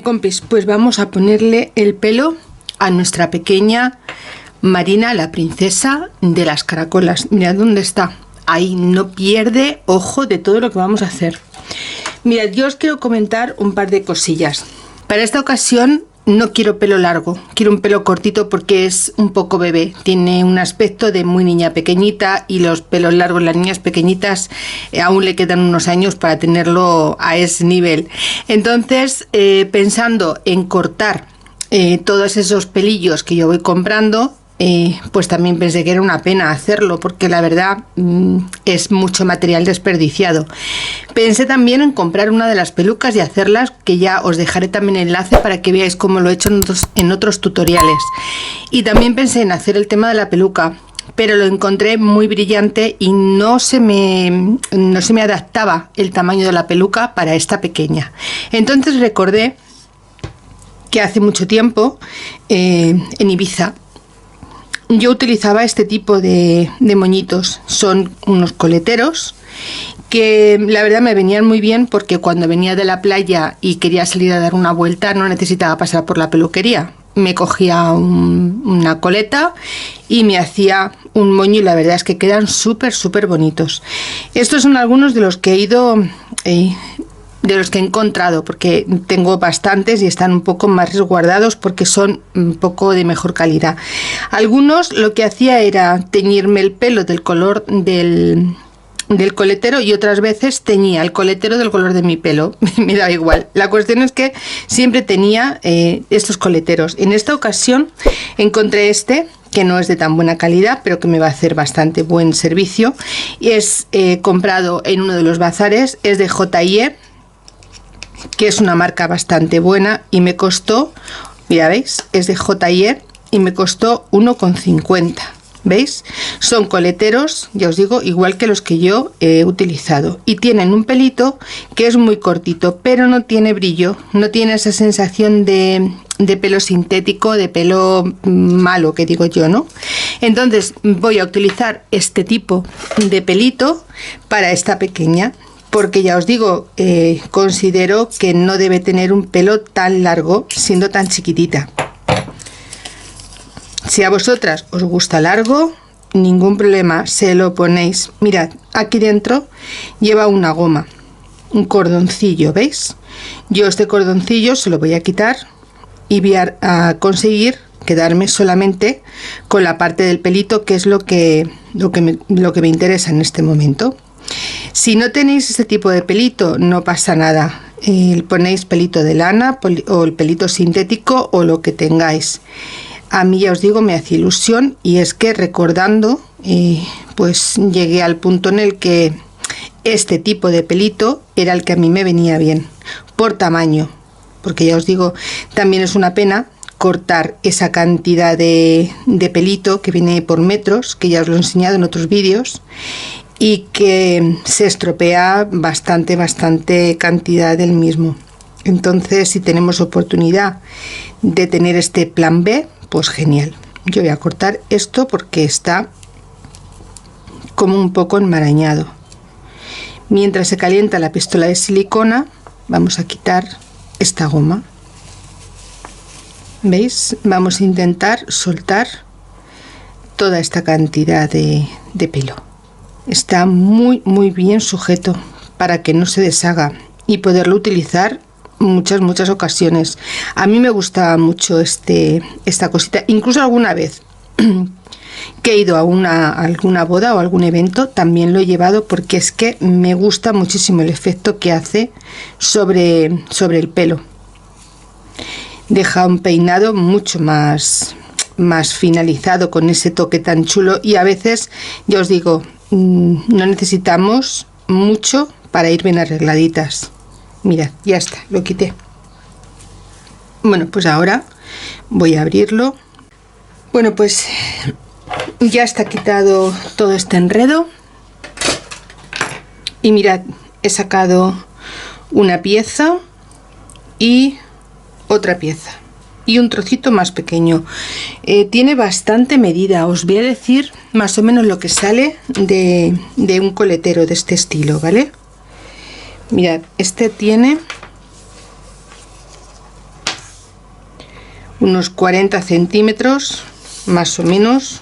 Bien, compis, pues vamos a ponerle el pelo a nuestra pequeña Marina, la princesa de las caracolas. Mirad dónde está. Ahí no pierde ojo de todo lo que vamos a hacer. Mirad, yo os quiero comentar un par de cosillas. Para esta ocasión no quiero pelo largo, quiero un pelo cortito porque es un poco bebé. Tiene un aspecto de muy niña pequeñita y los pelos largos, las niñas pequeñitas, aún le quedan unos años para tenerlo a ese nivel. Entonces, pensando en cortar todos esos pelillos que yo voy comprando, pues también pensé que era una pena hacerlo porque la verdad es mucho material desperdiciado. Pensé también en comprar una de las pelucas y hacerlas, que ya os dejaré también el enlace para que veáis cómo lo he hecho en otros tutoriales. Y también pensé en hacer el tema de la peluca, pero lo encontré muy brillante y no se me adaptaba el tamaño de la peluca para esta pequeña. Entonces recordé que hace mucho tiempo en Ibiza yo utilizaba este tipo de moñitos. Son unos coleteros que la verdad me venían muy bien porque cuando venía de la playa y quería salir a dar una vuelta no necesitaba pasar por la peluquería. Me cogía una coleta y me hacía un moño y la verdad es que quedan súper bonitos. Estos son algunos de los que he ido... de los que he encontrado, porque tengo bastantes y están un poco más resguardados porque son un poco de mejor calidad. Algunos lo que hacía era teñirme el pelo del color del coletero y otras veces teñía el coletero del color de mi pelo. Me da igual. La cuestión es que siempre tenía estos coleteros. En esta ocasión encontré este, que no es de tan buena calidad, pero que me va a hacer bastante buen servicio. Y es comprado en uno de los bazares, es de J&E, que es una marca bastante buena y me costó, mira, veis, es de J&E y me costó 1,50. ¿Veis? Son coleteros, ya os digo, igual que los que yo he utilizado y tienen un pelito que es muy cortito, pero no tiene brillo, no tiene esa sensación de pelo sintético, de pelo malo, que digo yo, ¿no? Entonces voy a utilizar este tipo de pelito para esta pequeña, porque ya os digo, considero que no debe tener un pelo tan largo siendo tan chiquitita. Si a vosotras os gusta largo, ningún problema, se lo ponéis. Mirad, aquí dentro lleva una goma, un cordoncillo, ¿veis? Yo este cordoncillo se lo voy a quitar y voy a conseguir quedarme solamente con la parte del pelito, que es lo que me interesa en este momento. Si no tenéis este tipo de pelito, no pasa nada. Ponéis pelito de lana o el pelito sintético o lo que tengáis. A mí, ya os digo, me hace ilusión y es que recordando, pues llegué al punto en el que este tipo de pelito era el que a mí me venía bien por tamaño, porque ya os digo, también es una pena cortar esa cantidad de pelito que viene por metros, que ya os lo he enseñado en otros vídeos, y que se estropea bastante cantidad del mismo. Entonces, si tenemos oportunidad de tener este plan B, pues genial. Yo voy a cortar esto porque está como un poco enmarañado. Mientras se calienta la pistola de silicona, vamos a quitar esta goma. ¿Veis? Vamos a intentar soltar toda esta cantidad de pelo. Está muy bien sujeto para que no se deshaga y poderlo utilizar muchas ocasiones. A mí me gusta mucho esta cosita. Incluso alguna vez que he ido a alguna boda o algún evento también lo he llevado porque es que me gusta muchísimo el efecto que hace sobre el pelo. Deja un peinado mucho más finalizado, con ese toque tan chulo, y a veces, ya os digo, no necesitamos mucho para ir bien arregladitas. Mirad, ya está, lo quité. Bueno, pues ahora voy a abrirlo. Bueno, pues ya está quitado todo este enredo. Y mirad, he sacado una pieza y otra pieza y un trocito más pequeño. Tiene bastante medida. Os voy a decir más o menos lo que sale de un coletero de este estilo, ¿vale? Mirad, este tiene unos 40 centímetros más o menos.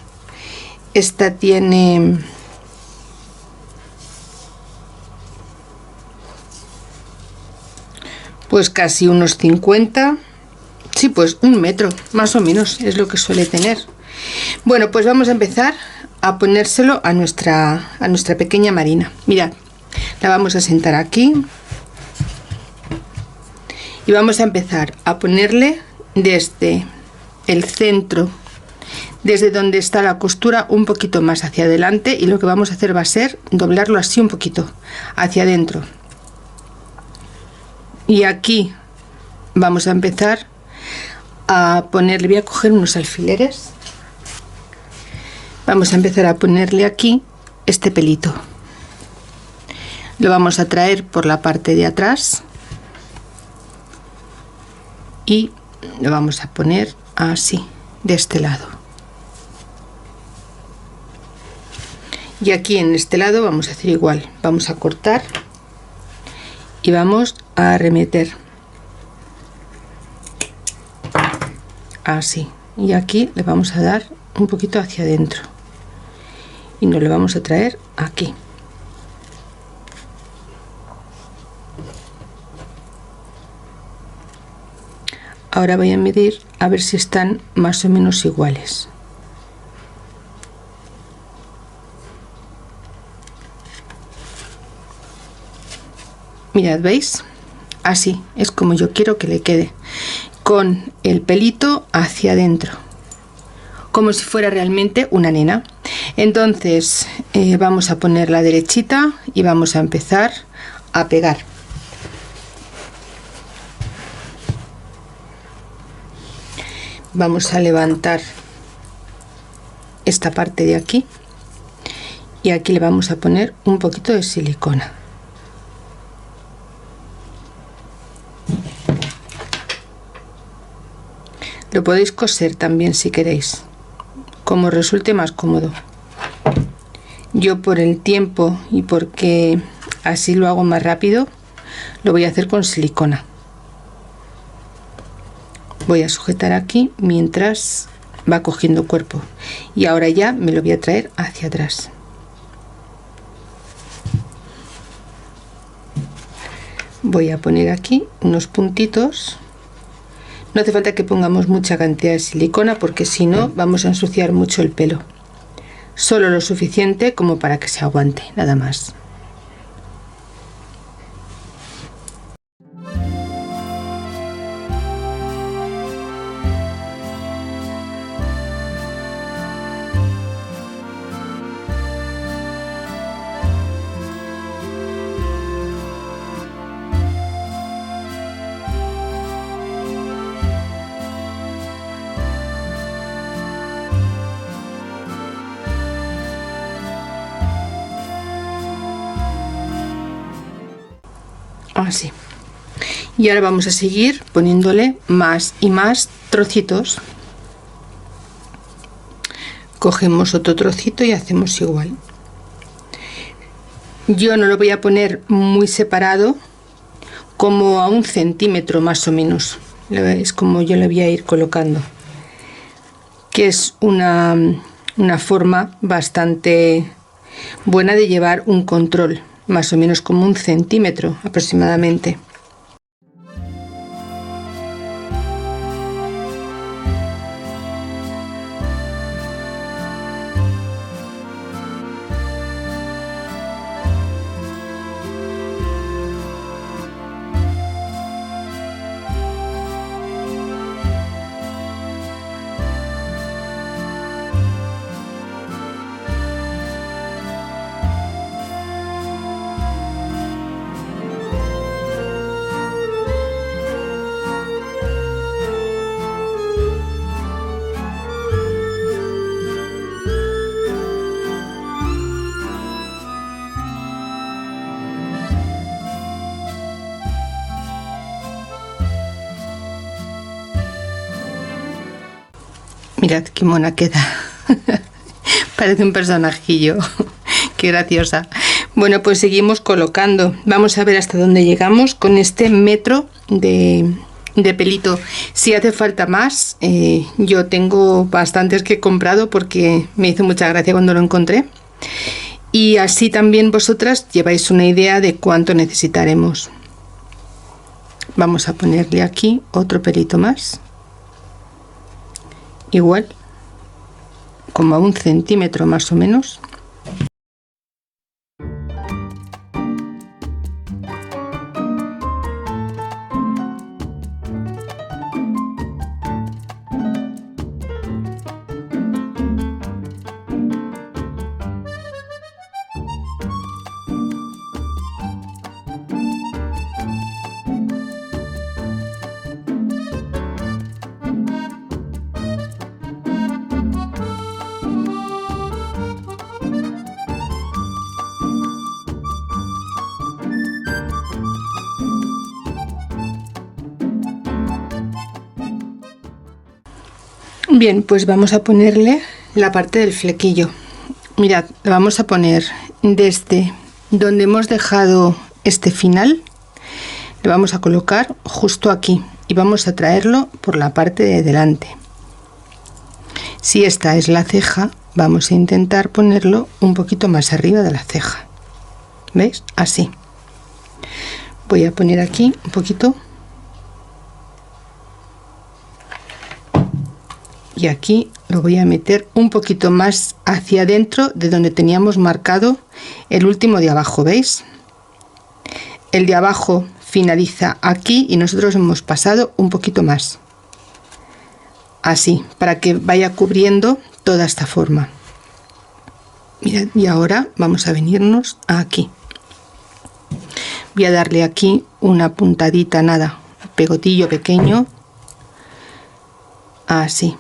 Esta tiene pues casi unos 50, sí, pues 1 metro más o menos es lo que suele tener. Bueno, pues vamos a empezar a ponérselo a nuestra pequeña Marina. Mirad, la vamos a sentar aquí y vamos a empezar a ponerle desde el centro, desde donde está la costura, un poquito más hacia adelante, y lo que vamos a hacer va a ser doblarlo así un poquito hacia adentro. Y aquí vamos a empezar a ponerle, voy a coger unos alfileres, vamos a empezar a ponerle aquí este pelito. Lo vamos a traer por la parte de atrás y lo vamos a poner así, de este lado. Y aquí en este lado vamos a hacer igual, vamos a cortar y vamos a arremeter así, y aquí le vamos a dar un poquito hacia adentro y nos lo vamos a traer aquí. Ahora voy a medir a ver si están más o menos iguales. Mirad, ¿veis? Así es como yo quiero que le quede, con el pelito hacia adentro, como si fuera realmente una nena. Entonces vamos a poner la derechita y vamos a empezar a pegar. Vamos a levantar esta parte de aquí y aquí le vamos a poner un poquito de silicona. Lo podéis coser también si queréis, como resulte más cómodo. Yo, por el tiempo y porque así lo hago más rápido, lo voy a hacer con silicona. Voy a sujetar aquí mientras va cogiendo cuerpo, y ahora ya me lo voy a traer hacia atrás. Voy a poner aquí unos puntitos. No hace falta que pongamos mucha cantidad de silicona porque si no vamos a ensuciar mucho el pelo. Solo lo suficiente como para que se aguante, nada más. Así. Y ahora vamos a seguir poniéndole más y más trocitos. Cogemos otro trocito y hacemos igual. Yo no lo voy a poner muy separado, como a 1 centímetro más o menos. Es como yo le voy a ir colocando, que es una forma bastante buena de llevar un control, más o menos como 1 centímetro aproximadamente. Mirad qué mona queda. Parece un personajillo. Qué graciosa. Bueno, pues seguimos colocando. Vamos a ver hasta dónde llegamos con este metro de de pelito. Si hace falta más, yo tengo bastantes que he comprado porque me hizo mucha gracia cuando lo encontré. Y así también vosotras lleváis una idea de cuánto necesitaremos. Vamos a ponerle aquí otro pelito más. Igual, como a 1 centímetro más o menos. Bien, pues vamos a ponerle la parte del flequillo. Mirad, le vamos a poner desde donde hemos dejado este final, le vamos a colocar justo aquí y vamos a traerlo por la parte de delante. Si esta es la ceja, vamos a intentar ponerlo un poquito más arriba de la ceja. ¿Veis? Así. Voy a poner aquí un poquito. Y aquí lo voy a meter un poquito más hacia adentro de donde teníamos marcado el último de abajo, ¿veis? El de abajo finaliza aquí y nosotros hemos pasado un poquito más. Así, para que vaya cubriendo toda esta forma. Mirad, y ahora vamos a venirnos aquí. Voy a darle aquí una puntadita, nada, un pegotillo pequeño. Así.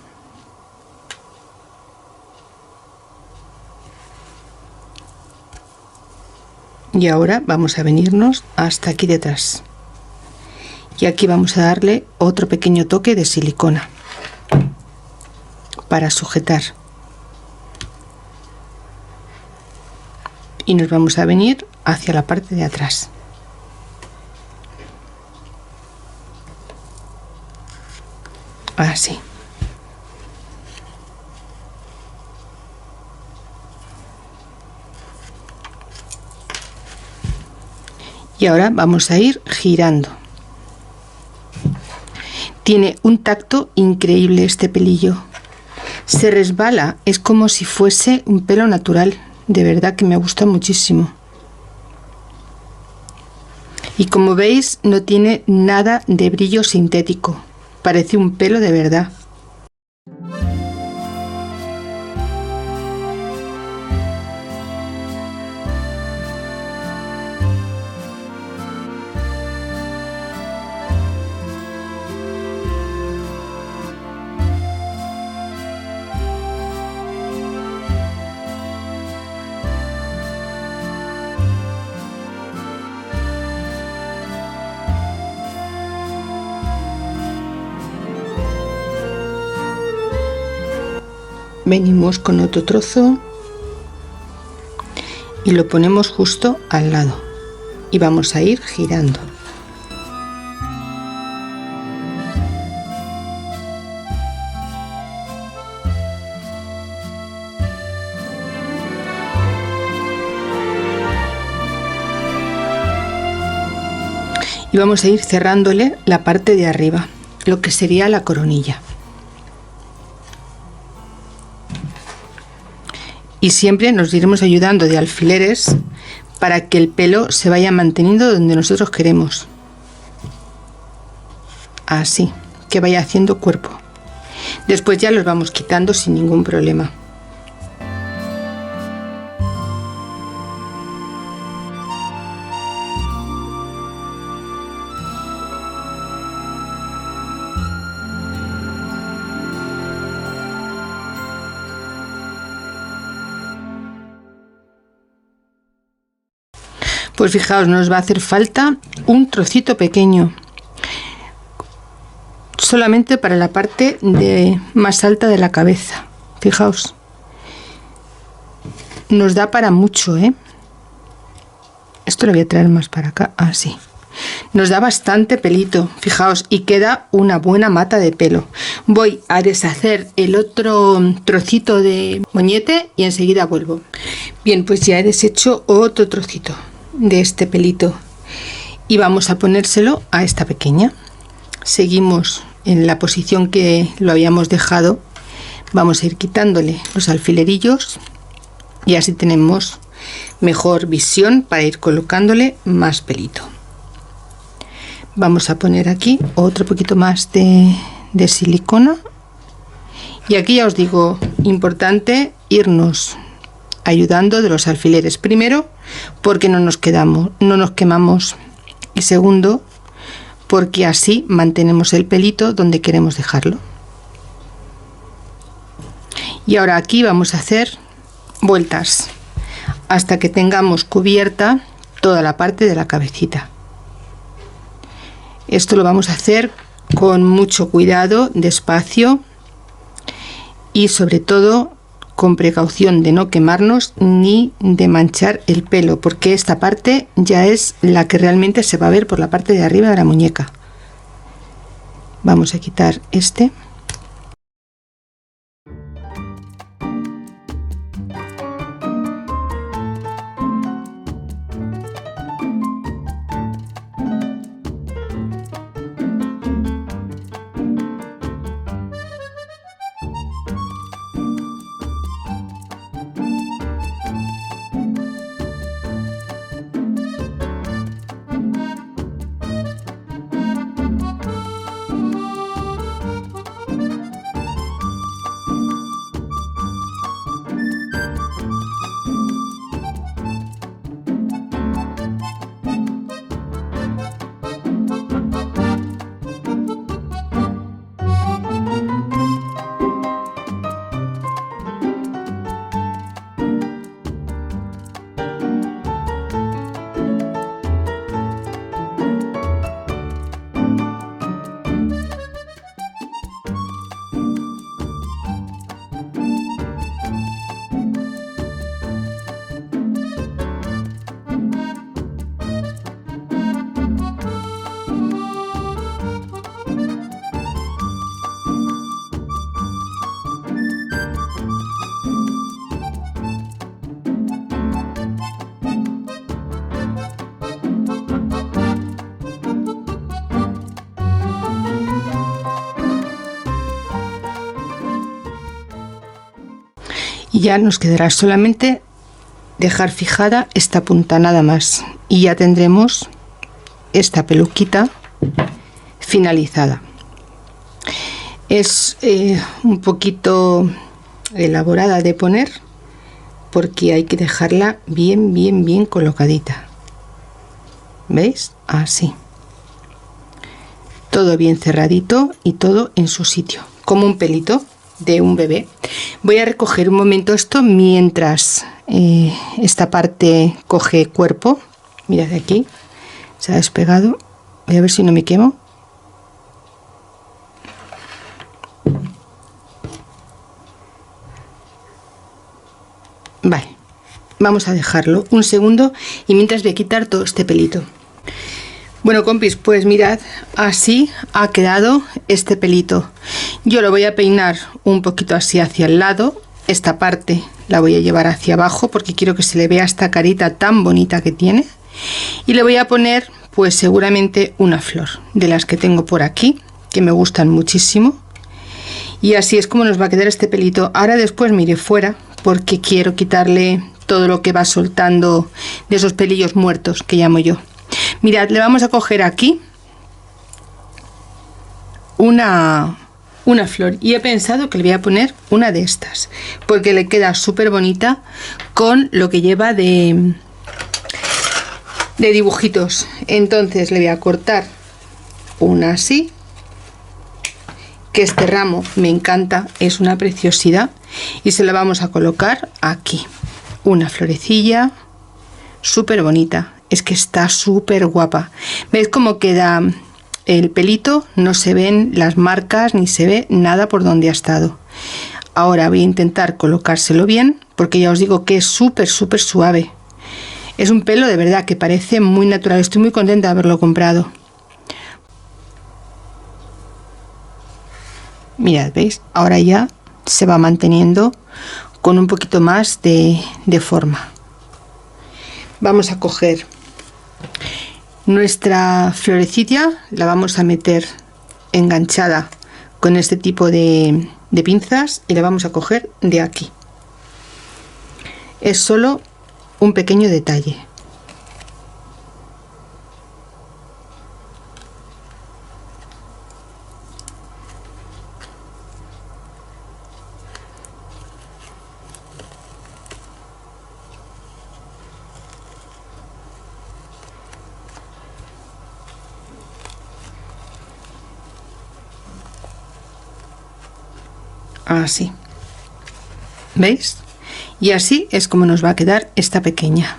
Y ahora vamos a venirnos hasta aquí detrás. Y aquí vamos a darle otro pequeño toque de silicona para sujetar. Y nos vamos a venir hacia la parte de atrás. Así. Y ahora vamos a ir girando. Tiene un tacto increíble este pelillo. Se resbala, es como si fuese un pelo natural. De verdad que me gusta muchísimo. Y como veis, no tiene nada de brillo sintético. Parece un pelo de verdad. Venimos con otro trozo y lo ponemos justo al lado y vamos a ir girando. Y vamos a ir cerrándole la parte de arriba, lo que sería la coronilla. Y siempre nos iremos ayudando de alfileres para que el pelo se vaya manteniendo donde nosotros queremos. Así, que vaya haciendo cuerpo. Después ya los vamos quitando sin ningún problema. Pues fijaos, nos va a hacer falta un trocito pequeño, solamente para la parte más alta de la cabeza. Fijaos, nos da para mucho, ¿eh? Esto lo voy a traer más para acá, así. nos da bastante pelito, fijaos, y queda una buena mata de pelo. Voy a deshacer el otro trocito de moñete y enseguida vuelvo. Bien, pues ya he deshecho otro trocito de este pelito y vamos a ponérselo a esta pequeña. Seguimos en la posición que lo habíamos dejado. Vamos a ir quitándole los alfilerillos y así tenemos mejor visión para ir colocándole más pelito. Vamos a poner aquí otro poquito más de silicona y aquí ya os digo, importante irnos ayudando de los alfileres, primero porque no nos quemamos, y segundo porque así mantenemos el pelito donde queremos dejarlo. Y ahora aquí vamos a hacer vueltas hasta que tengamos cubierta toda la parte de la cabecita. Esto lo vamos a hacer con mucho cuidado, despacio y sobre todo con precaución de no quemarnos ni de manchar el pelo, porque esta parte ya es la que realmente se va a ver por la parte de arriba de la muñeca. Vamos a quitar este. Y ya nos quedará solamente dejar fijada esta punta nada más y ya tendremos esta peluquita finalizada. Es un poquito elaborada de poner porque hay que dejarla bien colocadita. ¿Veis? Así, todo bien cerradito y todo en su sitio, como un pelito de un bebé. Voy a recoger un momento esto mientras esta parte coge cuerpo. Mirad aquí, se ha despegado. Voy a ver si no me quemo. Vale, vamos a dejarlo un segundo y mientras voy a quitar todo este pelito. Bueno, compis, pues mirad, así ha quedado este pelito. Yo lo voy a peinar un poquito así hacia el lado. Esta parte la voy a llevar hacia abajo porque quiero que se le vea esta carita tan bonita que tiene. Y le voy a poner pues seguramente una flor de las que tengo por aquí, que me gustan muchísimo. Y así es como nos va a quedar este pelito. Ahora después me iré fuera porque quiero quitarle todo lo que va soltando de esos pelillos muertos que llamo yo. Mirad, le vamos a coger aquí una flor y he pensado que le voy a poner una de estas porque le queda súper bonita con lo que lleva de dibujitos. Entonces le voy a cortar una así, que este ramo me encanta, es una preciosidad, y se la vamos a colocar aquí, una florecilla súper bonita. Es que está súper guapa. ¿Veis cómo queda el pelito? No se ven las marcas ni se ve nada por donde ha estado. Ahora voy a intentar colocárselo bien porque ya os digo que es súper suave. Es un pelo de verdad que parece muy natural. Estoy muy contenta de haberlo comprado. Mirad, ¿veis? Ahora ya se va manteniendo con un poquito más de forma. Vamos a coger nuestra florecilla, la vamos a meter enganchada con este tipo de pinzas y la vamos a coger de aquí. Es solo un pequeño detalle. Así, ¿veis? Y así es como nos va a quedar esta pequeña,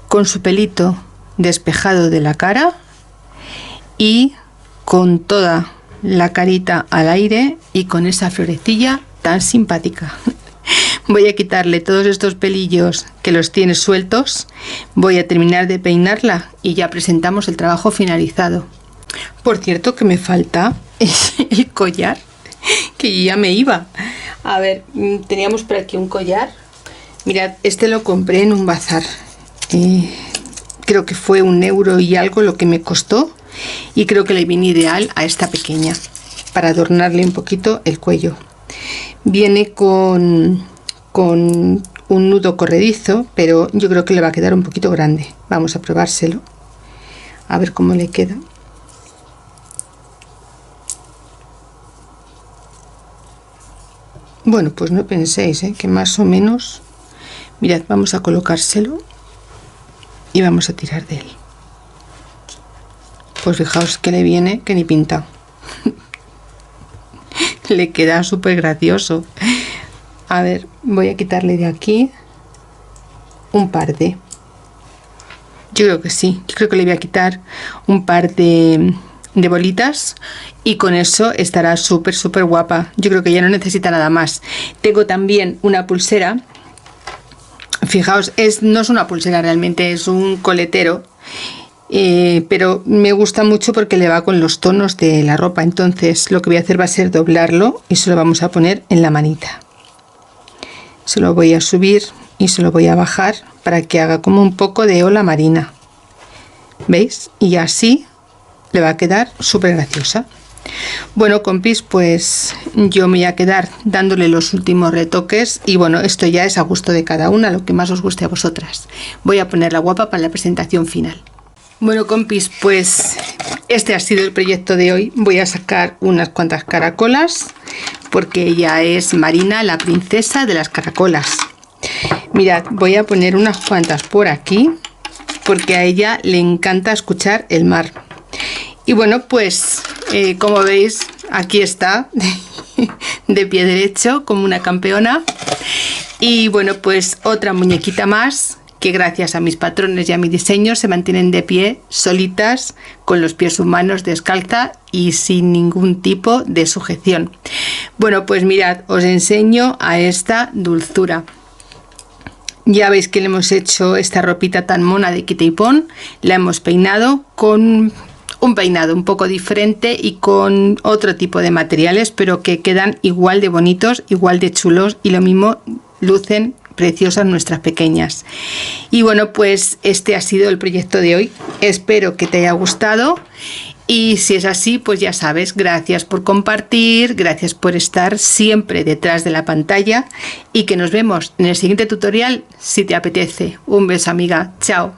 con su pelito despejado de la cara y con toda la carita al aire y con esa florecilla tan simpática. Voy a quitarle todos estos pelillos que los tiene sueltos, voy a terminar de peinarla y ya presentamos el trabajo finalizado. Por cierto que me falta el collar, que ya me iba. A ver, teníamos por aquí un collar. Mirad, este lo compré en un bazar. Creo que fue 1 euro y algo lo que me costó. Y creo que le viene ideal a esta pequeña para adornarle un poquito el cuello. Viene con un nudo corredizo, pero yo creo que le va a quedar un poquito grande. Vamos a probárselo. A ver cómo le queda. Bueno, pues no penséis, que más o menos. Mirad, vamos a colocárselo y vamos a tirar de él. Pues fijaos que le viene que ni pintado. Le queda súper gracioso. A ver, voy a quitarle de aquí un par de. Yo creo que sí, yo creo que le voy a quitar un par de bolitas y con eso estará súper guapa. Yo creo que ya no necesita nada más. Tengo también una pulsera. Fijaos, no es una pulsera realmente, es un coletero, pero me gusta mucho porque le va con los tonos de la ropa. Entonces lo que voy a hacer va a ser doblarlo y se lo vamos a poner en la manita. Se lo voy a subir y se lo voy a bajar para que haga como un poco de ola marina. ¿Veis? Y así le va a quedar súper graciosa. Bueno, compis, pues yo me voy a quedar dándole los últimos retoques y bueno, esto ya es a gusto de cada una, lo que más os guste a vosotras. Voy a ponerla guapa para la presentación final. Bueno, compis, pues este ha sido el proyecto de hoy. Voy a sacar unas cuantas caracolas porque ella es Marina, la princesa de las caracolas. Mirad, voy a poner unas cuantas por aquí porque a ella le encanta escuchar el mar. Y bueno, pues como veis, aquí está de pie derecho como una campeona. Y bueno, pues otra muñequita más que gracias a mis patrones y a mi diseño se mantienen de pie solitas, con los pies humanos, descalza y sin ningún tipo de sujeción. Bueno, pues mirad, os enseño a esta dulzura. Ya veis que le hemos hecho esta ropita tan mona de quita y pon. La hemos peinado con un peinado un poco diferente y con otro tipo de materiales, pero que quedan igual de bonitos, igual de chulos y lo mismo lucen preciosas nuestras pequeñas. Y bueno, pues este ha sido el proyecto de hoy. Espero que te haya gustado y si es así, pues ya sabes, gracias por compartir, gracias por estar siempre detrás de la pantalla y que nos vemos en el siguiente tutorial si te apetece. Un beso, amiga. Chao.